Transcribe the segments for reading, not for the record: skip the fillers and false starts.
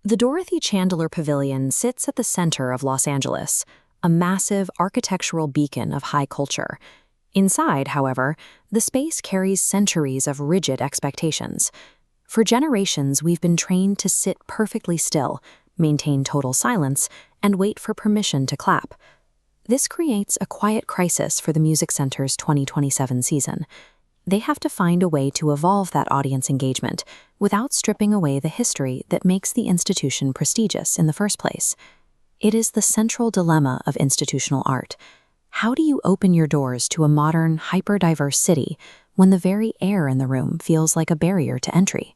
The Dorothy Chandler Pavilion sits at the center of Los Angeles, a massive architectural beacon of high culture. Inside, however, the space carries centuries of rigid expectations. For generations, we've been trained to sit perfectly still, maintain total silence, and wait for permission to clap. This creates a quiet crisis for the Music Center's 2027 season. They have to find a way to evolve that audience engagement without stripping away the history that makes the institution prestigious in the first place. It is the central dilemma of institutional art. How do you open your doors to a modern, hyper-diverse city when the very air in the room feels like a barrier to entry?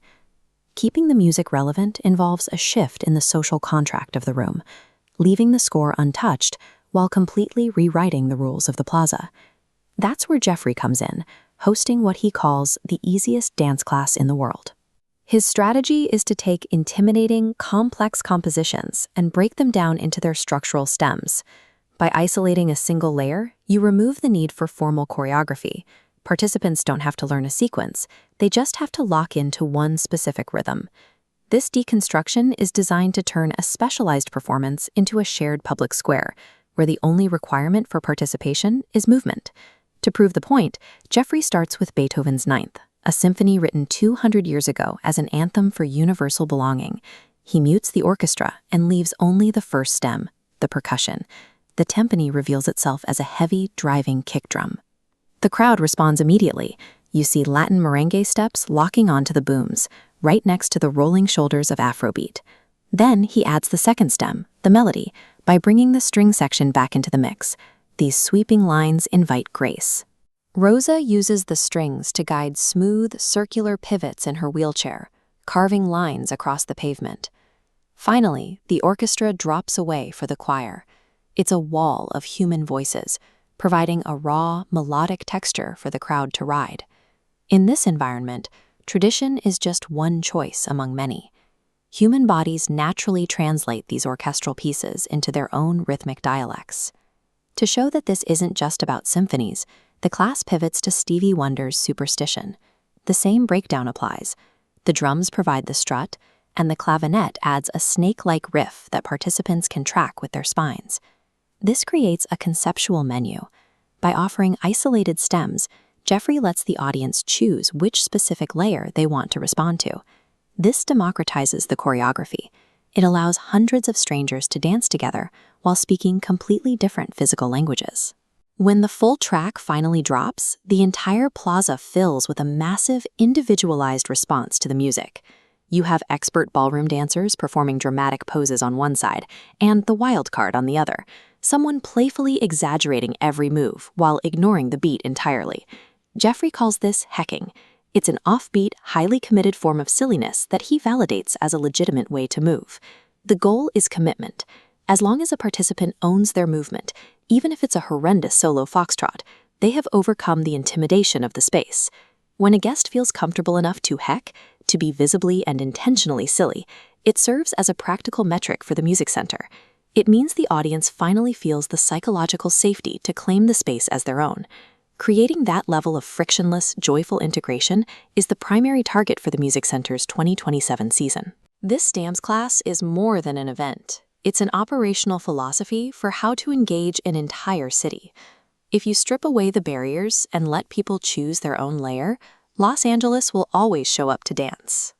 Keeping the music relevant involves a shift in the social contract of the room, leaving the score untouched while completely rewriting the rules of the plaza. That's where Jeffrey comes in, hosting what he calls the easiest dance class in the world. His strategy is to take intimidating, complex compositions and break them down into their structural stems. By isolating a single layer, you remove the need for formal choreography. Participants don't have to learn a sequence, they just have to lock into one specific rhythm. This deconstruction is designed to turn a specialized performance into a shared public square, where the only requirement for participation is movement. To prove the point, Jeffrey starts with Beethoven's Ninth, a symphony written 200 years ago as an anthem for universal belonging. He mutes the orchestra and leaves only the first stem, the percussion. The timpani reveals itself as a heavy, driving kick drum. The crowd responds immediately. You see Latin merengue steps locking onto the booms, right next to the rolling shoulders of Afrobeat. Then he adds the second stem, the melody, by bringing the string section back into the mix. These sweeping lines invite grace. Rosa uses the strings to guide smooth, circular pivots in her wheelchair, carving lines across the pavement. Finally, the orchestra drops away for the choir. It's a wall of human voices, providing a raw, melodic texture for the crowd to ride. In this environment, tradition is just one choice among many. Human bodies naturally translate these orchestral pieces into their own rhythmic dialects. To show that this isn't just about symphonies, the class pivots to Stevie Wonder's Superstition. The same breakdown applies. The drums provide the strut, and the clavinet adds a snake-like riff that participants can track with their spines. This creates a conceptual menu. By offering isolated stems, Jeffrey lets the audience choose which specific layer they want to respond to. This democratizes the choreography. It allows hundreds of strangers to dance together while speaking completely different physical languages. When the full track finally drops, the entire plaza fills with a massive, individualized response to the music. You have expert ballroom dancers performing dramatic poses on one side, and the wild card on the other, someone playfully exaggerating every move while ignoring the beat entirely. Jeffrey calls this hecking. It's an offbeat, highly committed form of silliness that he validates as a legitimate way to move. The goal is commitment. As long as a participant owns their movement, even if it's a horrendous solo foxtrot, they have overcome the intimidation of the space. When a guest feels comfortable enough to heck, to be visibly and intentionally silly, it serves as a practical metric for the Music Center. It means the audience finally feels the psychological safety to claim the space as their own. Creating that level of frictionless, joyful integration is the primary target for the Music Center's 2027 season. This dance class is more than an event. It's an operational philosophy for how to engage an entire city. If you strip away the barriers and let people choose their own layer, Los Angeles will always show up to dance.